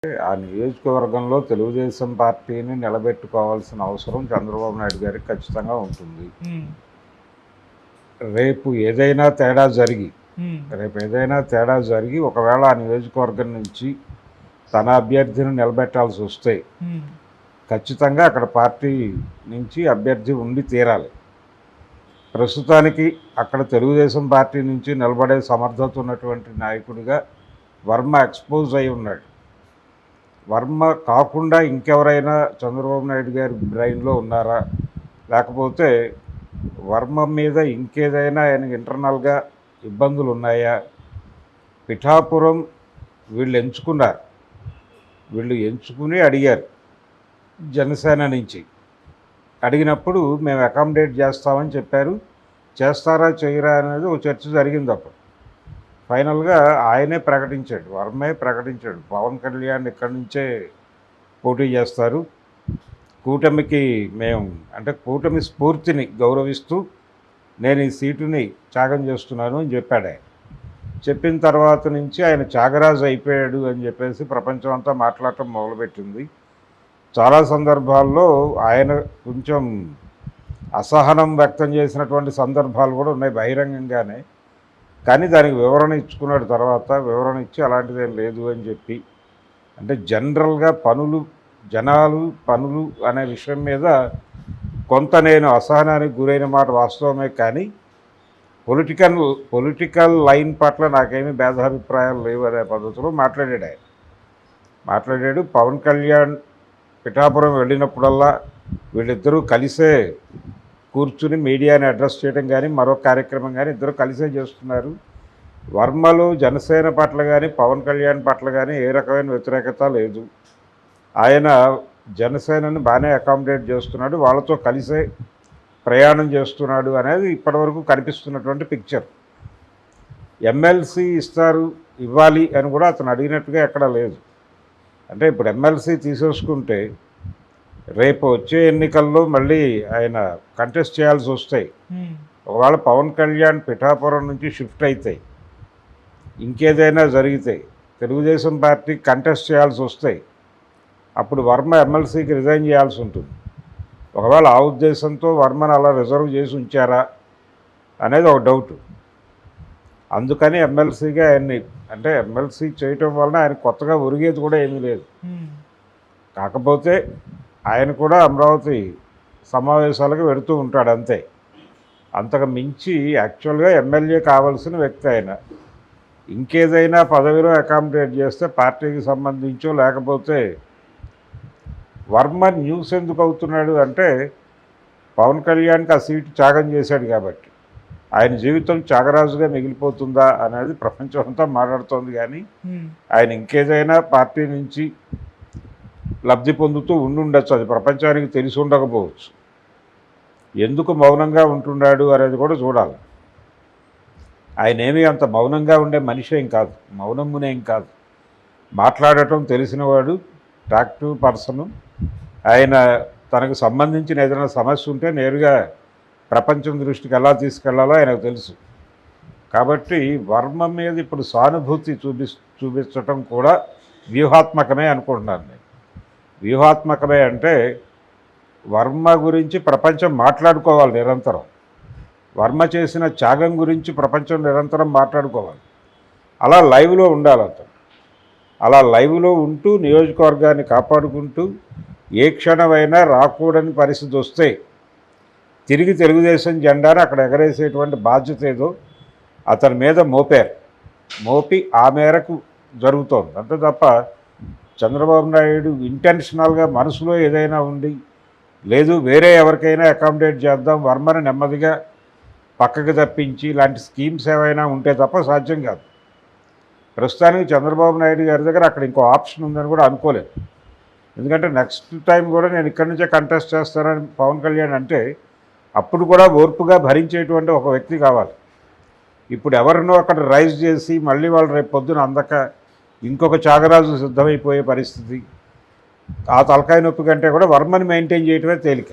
ఆ నియోజకవర్గంలో తెలుగుదేశం పార్టీని నిలబెట్టుకోవాల్సిన అవసరం చంద్రబాబు నాయుడు గారికి ఖచ్చితంగా ఉంటుంది. రేపు ఏదైనా తేడా జరిగి ఒకవేళ ఆ నియోజకవర్గం నుంచి తన అభ్యర్థిని నిలబెట్టాల్సి వస్తే ఖచ్చితంగా అక్కడ పార్టీ నుంచి అభ్యర్థి ఉండి తీరాలి. ప్రస్తుతానికి అక్కడ తెలుగుదేశం పార్టీ నుంచి నిలబడే సమర్థత ఉన్నటువంటి నాయకుడిగా వర్మ ఎక్స్పోజ్ అయి ఉన్నాడు. వర్మ కాకుండా ఇంకెవరైనా చంద్రబాబు నాయుడు గారి బ్రెయిన్లో ఉన్నారా, లేకపోతే వర్మ మీద ఇంకేదైనా ఆయనకి ఇంటర్నల్గా ఇబ్బందులు ఉన్నాయా? పిఠాపురం వీళ్ళు ఎంచుకుని అడిగారు జనసేన నుంచి. అడిగినప్పుడు మేము అకామిడేట్ చేస్తామని చెప్పారు. చేస్తారా చేయరా అనేది ఒక చర్చ జరిగింది. అప్పుడు ఫైనల్గా ఆయనే ప్రకటించాడు, వర్మే ప్రకటించాడు, పవన్ కళ్యాణ్ ఇక్కడి నుంచే పోటీ చేస్తారు, కూటమికి కూటమి స్ఫూర్తిని గౌరవిస్తూ నేను ఈ సీటుని త్యాగం చేస్తున్నాను అని చెప్పాడు. ఆయన చెప్పిన తర్వాత నుంచి ఆయన త్యాగరాజు అయిపోయాడు అని చెప్పేసి ప్రపంచం అంతా మాట్లాడటం మొదలుపెట్టింది. చాలా సందర్భాల్లో ఆయన కొంచెం అసహనం వ్యక్తం చేసినటువంటి సందర్భాలు కూడా ఉన్నాయి బహిరంగంగానే. కానీ దానికి వివరణ ఇచ్చుకున్నాడు. తర్వాత వివరణ ఇచ్చి అలాంటిదేం లేదు అని చెప్పి, అంటే జనరల్గా పనులు అనే విషయం మీద కొంత నేను అసహనానికి గురైన మాట వాస్తవమే. కానీ పొలిటికల్ లైన్ పట్ల నాకేమీ భేదాభిప్రాయాలు లేవు అనే పద్ధతిలో మాట్లాడాడు. పవన్ కళ్యాణ్ పిఠాపురం వెళ్ళినప్పుడల్లా వీళ్ళిద్దరూ కలిసే కూర్చుని మీడియాని అడ్రస్ చేయడం కానీ మరో కార్యక్రమం కానీ ఇద్దరు కలిసే చేస్తున్నారు. వర్మలో జనసేన పట్ల కానీ పవన్ కళ్యాణ్ పట్ల కానీ ఏ రకమైన వ్యతిరేకత లేదు. ఆయన జనసేనని బాగానే అకామిడేట్ చేస్తున్నాడు, వాళ్ళతో కలిసే ప్రయాణం చేస్తున్నాడు అనేది ఇప్పటివరకు కనిపిస్తున్నటువంటి పిక్చర్. ఎమ్మెల్సీ ఇవ్వాలి అని కూడా అతను అడిగినట్టుగా ఎక్కడా లేదు. అంటే ఇప్పుడు ఎమ్మెల్సీ తీసేసుకుంటే రేపు వచ్చే ఎన్నికల్లో మళ్ళీ ఆయన కంటెస్ట్ చేయాల్సి వస్తాయి. ఒకవేళ పవన్ కళ్యాణ్ పిఠాపురం నుంచి షిఫ్ట్ అయితే, ఇంకేదైనా జరిగితే తెలుగుదేశం పార్టీ కంటెస్ట్ చేయాల్సి వస్తాయి. అప్పుడు వర్మ ఎమ్మెల్సీకి రిజైన్ చేయాల్సి ఉంటుంది. ఒకవేళ ఆ ఉద్దేశంతో వర్మను అలా రిజర్వ్ చేసి ఉంచారా అనేది ఒక డౌట్. అందుకని ఎమ్మెల్సీగా ఎమ్మెల్సీ చేయటం వలన ఆయన కొత్తగా ఒరిగేది కూడా ఏమీ లేదు. కాకపోతే ఆయన కూడా అమరావతి సమావేశాలకు వెళుతూ ఉంటాడు అంతే. అంతకు మించి యాక్చువల్గా ఎమ్మెల్యే కావాల్సిన వ్యక్తి ఆయన. ఇంకేదైనా పదవిలో అకామిడేట్ చేస్తే పార్టీకి సంబంధించో, లేకపోతే వర్మ న్యూస్ ఎందుకు అవుతున్నాడు అంటే పవన్ కళ్యాణ్కి ఆ సీటు త్యాగం చేశాడు కాబట్టి ఆయన జీవితం త్యాగరాజుగా మిగిలిపోతుందా అనేది ప్రపంచం అంతా మాట్లాడుతోంది. కానీ ఆయన ఇంకేదైనా పార్టీ నుంచి లబ్ధి పొందుతూ ఉండుండొచ్చు, అది ప్రపంచానికి తెలిసి ఉండకపోవచ్చు. ఎందుకు మౌనంగా ఉంటున్నాడు అనేది కూడా చూడాలి. ఆయన ఏమీ అంత మౌనంగా ఉండే మనిషేం కాదు, మౌనమునేం కాదు. మాట్లాడటం తెలిసినవాడు, యాక్టివ్ పర్సను. ఆయన తనకు సంబంధించిన ఏదైనా సమస్య ఉంటే నేరుగా ప్రపంచం దృష్టికి ఎలా తీసుకెళ్లాలో ఆయనకు తెలుసు. కాబట్టి వర్మ మీద ఇప్పుడు సానుభూతి చూపించటం కూడా వ్యూహాత్మకమే అనుకుంటున్నాను నేను. వ్యూహాత్మకమే అంటే వర్మ గురించి ప్రపంచం మాట్లాడుకోవాలి నిరంతరం. వర్మ చేసిన త్యాగం గురించి ప్రపంచం నిరంతరం మాట్లాడుకోవాలి. అలా లైవ్లో ఉండాలి అతను. అలా లైవ్లో ఉంటూ నియోజకవర్గాన్ని కాపాడుకుంటూ ఏ క్షణమైనా రాకూడని పరిస్థితి వస్తే తిరిగి తెలుగుదేశం జెండాను అక్కడ ఎగరేసేటువంటి బాధ్యత ఏదో అతని మీద మోపి ఆ మేరకు జరుగుతోంది. అంతే తప్ప చంద్రబాబు నాయుడు ఇంటెన్షనల్గా మనసులో ఏదైనా ఉండి, లేదు వేరే ఎవరికైనా అకామిడేట్ చేద్దాం, వర్మని నెమ్మదిగా పక్కకు తప్పించి ఇలాంటి స్కీమ్స్ ఏవైనా ఉంటే తప్ప సాధ్యం కాదు. ప్రస్తుతానికి చంద్రబాబు నాయుడు గారి దగ్గర అక్కడ ఇంకో ఆప్షన్ ఉందని కూడా అనుకోలేదు. ఎందుకంటే నెక్స్ట్ టైం కూడా నేను ఇక్కడి నుంచే కంటెస్ట్ చేస్తానని పవన్ కళ్యాణ్ అంటే అప్పుడు కూడా ఓర్పుగా భరించేటువంటి ఒక వ్యక్తి కావాలి. ఇప్పుడు ఎవరినో అక్కడ రైజ్ చేసి మళ్ళీ వాళ్ళు రేపు పొద్దున అందక ఇంకొక త్యాగరాజు సిద్ధమైపోయే పరిస్థితి. ఆ తలకాయ నొప్పి కంటే కూడా వర్మని మెయింటైన్ చేయటమే తేలిక.